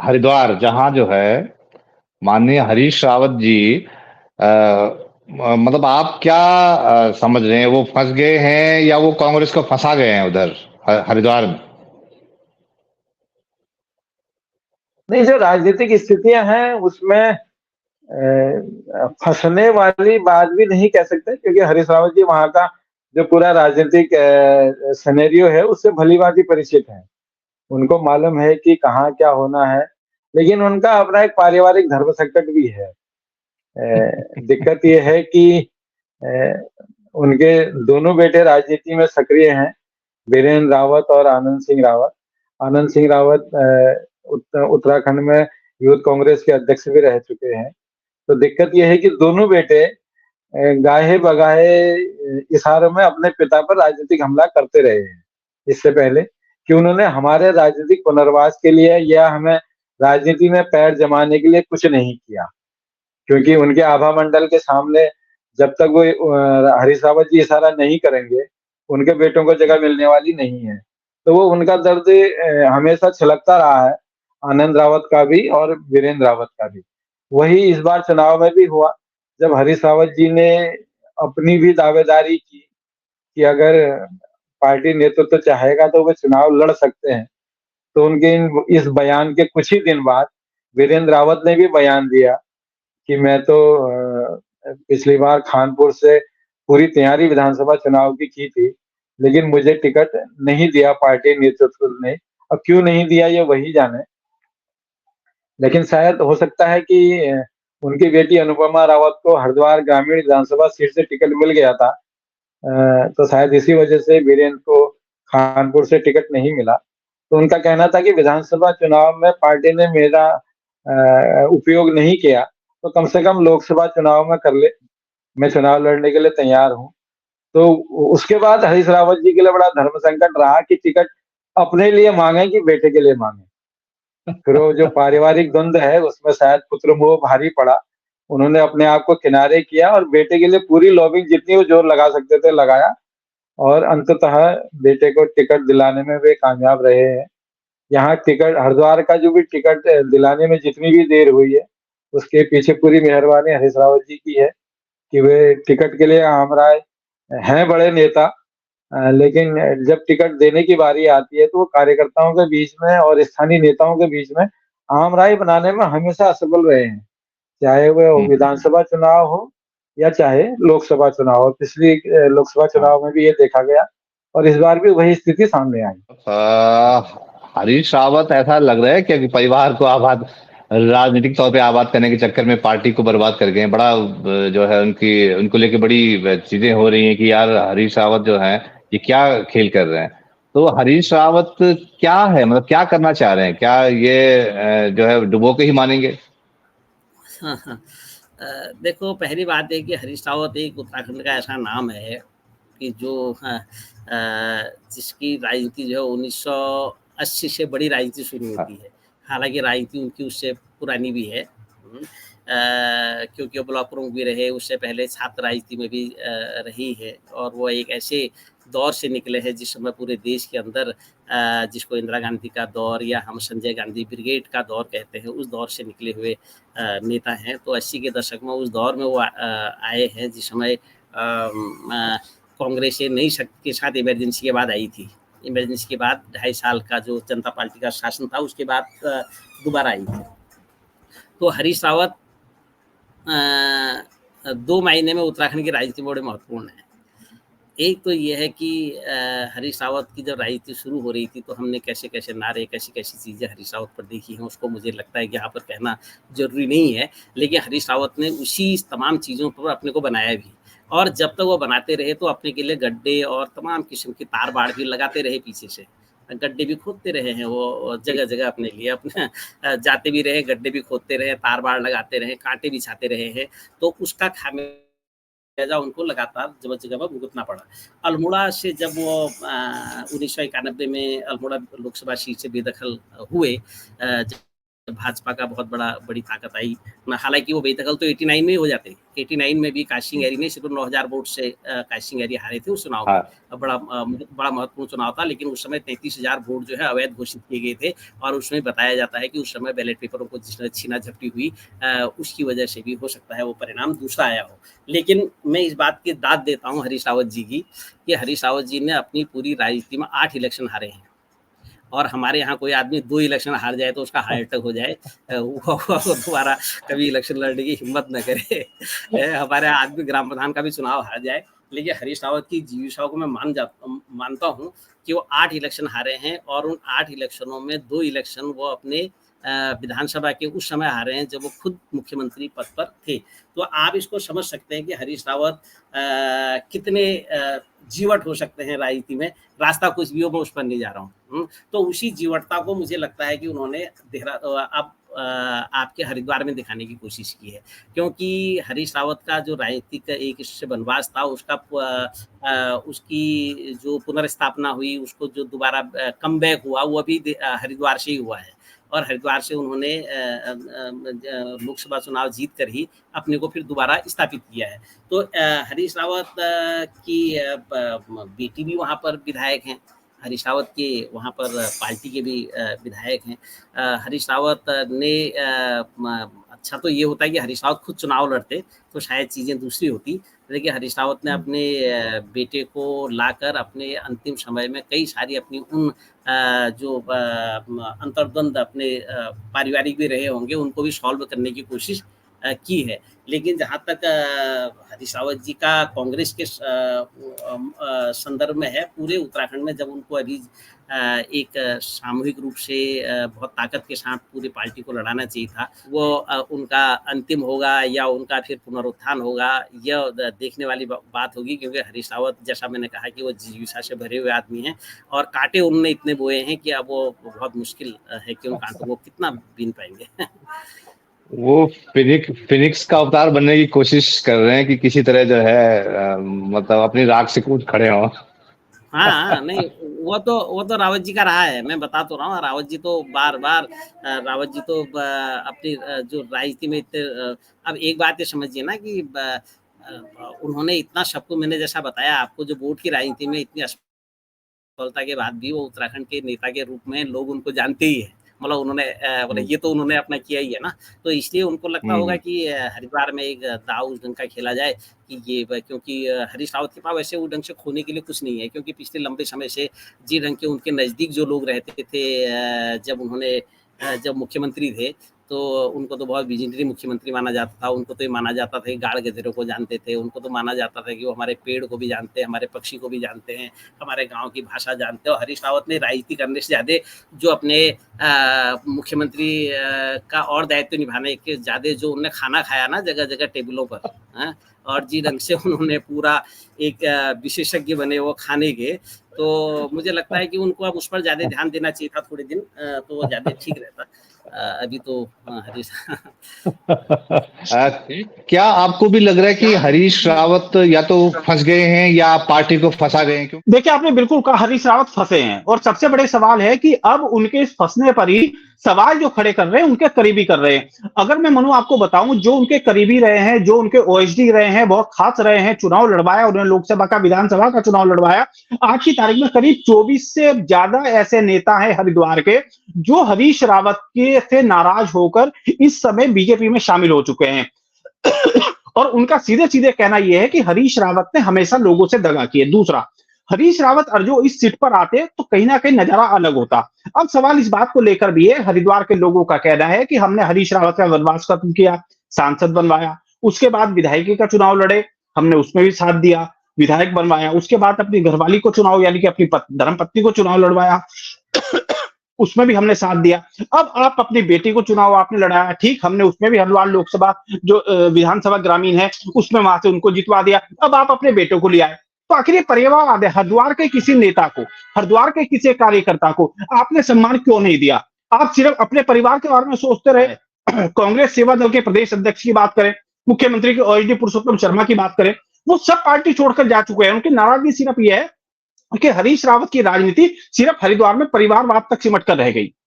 हरिद्वार जहाँ जो है माननीय हरीश रावत जी अ, मतलब आप क्या समझ रहे हैं, वो फंस गए हैं या वो कांग्रेस को फंसा गए हैं उधर हरिद्वार में? नहीं, जो राजनीतिक स्थितियां हैं उसमें फंसने वाली बात भी नहीं कह सकते, क्योंकि हरीश रावत जी वहां का जो पूरा राजनीतिक सिनेरियो है उससे भली भांति परिचित है। उनको मालूम है कि कहाँ क्या होना है, लेकिन उनका अपना एक पारिवारिक धर्म संकट भी है। दिक्कत ये है कि अ, उनके दोनों बेटे राजनीति में सक्रिय हैं, वीरेंद्र रावत और आनंद सिंह रावत। आनंद सिंह रावत उत्तराखंड में यूथ कांग्रेस के अध्यक्ष भी रह चुके हैं। तो दिक्कत यह है कि दोनों बेटे गाहे बगाहे इशारों में अपने पिता पर राजनीतिक हमला करते रहे हैं इससे पहले, कि उन्होंने हमारे राजनीतिक पुनर्वास के लिए या हमें राजनीति में पैर जमाने के लिए कुछ नहीं किया, क्योंकि उनके आभा मंडल के सामने जब तक वो हरीश रावत जी इशारा नहीं करेंगे, उनके बेटों को जगह मिलने वाली नहीं है। तो वो उनका दर्द हमेशा छलकता रहा है, आनंद रावत का भी और वीरेंद्र रावत का भी। वही इस बार चुनाव में भी हुआ, जब हरीश रावत जी ने अपनी भी दावेदारी की कि अगर पार्टी नेतृत्व तो चाहेगा तो वे चुनाव लड़ सकते हैं। तो उनके इस बयान के कुछ ही दिन बाद वीरेंद्र रावत ने भी बयान दिया कि मैं तो पिछली बार खानपुर से पूरी तैयारी विधानसभा चुनाव की थी, लेकिन मुझे टिकट नहीं दिया पार्टी नेतृत्व ने। अब क्यों नहीं दिया ये वही जाने, लेकिन शायद हो सकता है कि उनकी बेटी अनुपमा रावत को हरिद्वार ग्रामीण विधानसभा सीट से टिकट मिल गया था। तो शायद इसी वजह से वीरेंद्र को खानपुर से टिकट नहीं मिला। तो उनका कहना था कि विधानसभा चुनाव में पार्टी ने मेरा उपयोग नहीं किया, तो कम से कम लोकसभा चुनाव में कर ले, मैं चुनाव लड़ने के लिए तैयार हूँ। तो उसके बाद हरीश रावत जी के लिए बड़ा धर्म संकट रहा कि टिकट अपने लिए मांगे कि बेटे के लिए मांगे। फिर वो जो पारिवारिक द्वंद है उसमें शायद पुत्र मोह भारी पड़ा। उन्होंने अपने आप को किनारे किया और बेटे के लिए पूरी लॉबिंग जितनी वो जोर लगा सकते थे लगाया, और अंततः बेटे को टिकट दिलाने में वे कामयाब रहे हैं। यहाँ टिकट हरिद्वार का जो भी टिकट दिलाने में जितनी भी देर हुई है, उसके पीछे पूरी मेहरबानी हरीश रावत जी की है कि वे टिकट के लिए आमराय हैं, बड़े नेता। लेकिन जब टिकट देने की बारी आती है तो वो कार्यकर्ताओं के बीच में और स्थानीय नेताओं के बीच में आम राय बनाने में हमेशा असफल रहे हैं, चाहे वो विधानसभा चुनाव हो या चाहे लोकसभा चुनाव हो। पिछली लोकसभा हाँ। चुनाव में भी ये देखा गया और इस बार भी वही स्थिति सामने आई। हरीश रावत ऐसा लग रहा है कि परिवार को आबाद राजनीतिक तौर पे आबाद करने के चक्कर में पार्टी को बर्बाद कर गए हैं। बड़ा जो है उनकी उनको लेके बड़ी चीजें हो रही हैं कि यार हरीश रावत जो है ये क्या खेल कर रहे हैं। तो हरीश रावत क्या है, मतलब क्या करना चाह रहे हैं? क्या ये जो है डुबो के ही मानेंगे? हाँ, हाँ। देखो, पहली बात है कि हरीश रावत एक उत्तराखंड का ऐसा नाम है कि जो जिसकी राजनीति जो है 1980 से बड़ी राजनीति शुरू होती है। हालाँकि राजनीति उनकी उससे पुरानी भी है। क्योंकि वो ब्लॉक प्रमुख भी रहे, उससे पहले छात्र राजनीति में भी रही है, और वो एक ऐसे दौर से निकले हैं जिस समय पूरे देश के अंदर जिसको इंदिरा गांधी का दौर या हम संजय गांधी ब्रिगेड का दौर कहते हैं, उस दौर से निकले हुए नेता हैं। तो 80 के दशक में उस दौर में वो आए हैं जिस समय कांग्रेस नई शक्ति के साथ इमरजेंसी के बाद आई थी। इमरजेंसी के बाद 2.5 साल का जो जनता पार्टी का शासन था, उसके बाद दोबारा आई थी। तो हरीश रावत 2 मायने में उत्तराखंड की राजनीति में बड़े महत्वपूर्ण है। एक तो ये है कि हरीश रावत की जब राजनीति शुरू हो रही थी तो हमने कैसे-कैसे नारे, कैसी-कैसी चीज़ें हरीश रावत पर देखी हैं, उसको मुझे लगता है कि यहाँ पर कहना ज़रूरी नहीं है। लेकिन हरीश रावत ने उसी तमाम चीज़ों पर अपने को बनाया भी, और जब तक वो बनाते रहे तो अपने के लिए गड्ढे और तमाम किस्म की तार-बाड़ भी लगाते रहे पीछे से। गड्ढे भी खोदते रहे हैं वो जगह-जगह अपने लिए, अपने जाते भी रहे, गड्ढे भी खोदते रहे, तार-बाड़ लगाते रहे, कांटे बिछाते रहे हैं। तो उसका खामियाजा उनको लगातार जगह-जगह पर भुगतना पड़ा। अल्मोड़ा से जब वो 1991 में अल्मोड़ा लोकसभा सीट से बेदखल हुए, भाजपा का बहुत बड़ी ताकत आई। हालाँकि वो बेदखल तो 89 में ही हो जाते। 89 में भी काशिंग एरी ने सिर्फ 9000 वोट से काशिंग एरी हारे थे उस चुनाव में। हाँ। बड़ा महत्वपूर्ण चुनाव था, लेकिन उस समय 33,000 वोट जो है अवैध घोषित किए गए थे और उसमें बताया जाता है कि उस समय बैलेट पेपरों को जिस छीना-झपटी हुई उसकी वजह से भी हो सकता है वो परिणाम दूसरा आया हो। लेकिन मैं इस बात की दाद देता हूँ हरीश रावत जी की, कि हरीश रावत जी ने अपनी पूरी राजनीति में 8 इलेक्शन हारे हैं। और हमारे यहाँ कोई आदमी 2 इलेक्शन हार जाए तो उसका हार्ट अटैक हो जाए, वो दोबारा कभी इलेक्शन लड़ने की हिम्मत न करे। हमारे यहाँ आदमी ग्राम प्रधान का भी चुनाव हार जाए, लेकिन हरीश रावत की जीविका को मैं मानता हूँ कि वो 8 इलेक्शन हारे हैं और उन 8 इलेक्शनों में 2 इलेक्शन वो अपने विधानसभा के उस समय हारे हैं जब वो खुद मुख्यमंत्री पद पर थे। तो आप इसको समझ सकते हैं कि हरीश रावत कितने जीवट हो सकते हैं राजनीति में। रास्ता कुछ भी हो, मैं उस पर नहीं जा रहा हूँ। तो उसी जीवटता को मुझे लगता है कि उन्होंने अब आपके हरिद्वार में दिखाने की कोशिश की है, क्योंकि हरीश रावत का जो राजनीतिक एक इससे वनवास था, उसकी जो पुनर्स्थापना हुई, उसको जो दोबारा कमबैक हुआ, वो अभी हरिद्वार से ही हुआ है। और हरिद्वार से उन्होंने लोकसभा चुनाव जीत कर ही अपने को फिर दोबारा स्थापित किया है। तो हरीश रावत की बेटी भी वहाँ पर विधायक हैं, हरीश रावत के वहाँ पर पार्टी के भी विधायक हैं। हरीश रावत ने अच्छा तो ये होता है कि हरीश रावत खुद चुनाव लड़ते तो शायद चीज़ें दूसरी होती, लेकिन हरीश रावत ने अपने बेटे को लाकर अपने अंतिम समय में कई सारी अपनी उन जो अंतर्द्वंद अपने पारिवारिक भी रहे होंगे, उनको भी सॉल्व करने की कोशिश की है। लेकिन जहाँ तक हरीश रावत जी का कांग्रेस के संदर्भ में है, पूरे उत्तराखंड में जब उनको अभी एक सामूहिक रूप से बहुत ताकत के साथ पूरी पार्टी को लड़ाना चाहिए था, वो उनका अंतिम होगा या उनका फिर पुनरुत्थान होगा, यह देखने वाली बात होगी। क्योंकि हरीश रावत, जैसा मैंने कहा, कि वो जिज्ञासा से भरे हुए आदमी हैं और कांटे उन्होंने इतने बोए हैं कि अब वो बहुत मुश्किल है कि उन कांटों को कितना बीन पाएंगे। वो फिनिक्स का अवतार बनने की कोशिश कर रहे हैं कि किसी तरह जो है मतलब अपनी राख से कूद खड़े हों। हाँ, नहीं, वो तो रावत जी का रहा है। मैं बता तो रहा हूँ, रावत जी तो बार-बार रावत जी तो अपनी जो राजनीति में इतने अब एक बात ये समझिए ना कि उन्होंने इतना सबको, मैंने जैसा बताया आपको, जो वोट की राजनीति में इतनी असफलता के बाद भी वो उत्तराखंड के नेता के रूप में लोग उनको जानते ही हैं। मतलब उन्होंने ये तो उन्होंने अपना किया ही है ना, तो इसलिए उनको लगता होगा कि हरिद्वार में एक दाव उस ढंग का खेला जाए कि ये, क्योंकि हरीश रावत के पास वैसे वो ढंग से खोने के लिए कुछ नहीं है, क्योंकि पिछले लंबे समय से जी ढंग के उनके नज़दीक जो लोग रहते थे, जब मुख्यमंत्री थे, तो उनको तो बहुत विजनरी मुख्यमंत्री माना जाता था। उनको तो ये माना जाता था कि गाड़ गधेरों को जानते थे, उनको तो माना जाता था कि वो हमारे पेड़ को भी जानते हैं, हमारे पक्षी को भी जानते हैं, हमारे गाँव की भाषा जानते हैं। और हरीश रावत ने राजनीति करने से ज़्यादा जो अपने मुख्यमंत्री का और दायित्व निभाने के ज़्यादा जो उन्होंने खाना खाया ना जगह-जगह टेबलों पर, और जिस ढंग से उन्होंने पूरा एक विशेषज्ञ बने वो खाने के, तो मुझे लगता है कि उनको अब उस पर ज़्यादा ध्यान देना चाहिए था थोड़े दिन, तो वो ज़्यादा ठीक रहता। अभी तो हरीश क्या आपको भी लग रहा है कि हरीश रावत या तो फंस गए हैं या पार्टी को फंसा गए हैं? क्यों? देखिए, आपने बिल्कुल कहा, हरीश रावत फंसे हैं और सबसे बड़े सवाल है कि अब उनके इस फंसने पर ही सवाल जो खड़े कर रहे हैं उनके करीबी कर रहे हैं। अगर मैं मनु आपको बताऊं, जो उनके करीबी रहे हैं, जो उनके ओएसडी रहे हैं, बहुत खास रहे हैं, चुनाव लड़वाया उन्होंने, लोकसभा का, विधानसभा का चुनाव लड़वाया। आज की तारीख में करीब 24 से ज्यादा ऐसे नेता हैं हरिद्वार के जो हरीश रावत के से नाराज होकर इस समय बीजेपी में शामिल हो चुके हैं। और उनका सीधे सीधे कहना यह है कि हरीश रावत ने हमेशा लोगों से दगा की है। दूसरा, हरीश रावत और जो इस सीट पर आते तो कहीं ना कहीं नजारा अलग होता। अब सवाल इस बात को लेकर भी है, हरिद्वार के लोगों का कहना है कि हमने हरीश रावत का वनवास खत्म किया, सांसद बनवाया, उसके बाद विधायकी का चुनाव लड़े, हमने उसमें भी साथ दिया, विधायक बनवाया, उसके बाद अपनी घरवाली को चुनाव, यानी कि अपनी धर्मपत्नी को चुनाव लड़वाया, उसमें भी हमने साथ दिया। अब आप अपनी बेटी को चुनाव आपने लड़ाया, ठीक, हमने उसमें भी हरिद्वार लोकसभा जो विधानसभा ग्रामीण है उसमें वहां से उनको जितवा दिया। अब आप अपने बेटे को ले आए, तो आखिर ये परिवार हरिद्वार के किसी नेता को, हरिद्वार के किसी कार्यकर्ता को आपने सम्मान क्यों नहीं दिया? आप सिर्फ अपने परिवार के बारे में सोचते रहे। कांग्रेस सेवा दल के प्रदेश अध्यक्ष की बात करें, मुख्यमंत्री के ओएसडी पुरुषोत्तम शर्मा की बात करें, वो सब पार्टी छोड़कर जा चुके हैं। उनकी नाराजगी सिर्फ यह है कि हरीश रावत की राजनीति सिर्फ हरिद्वार में परिवारवाद तक सिमट कर रह गई।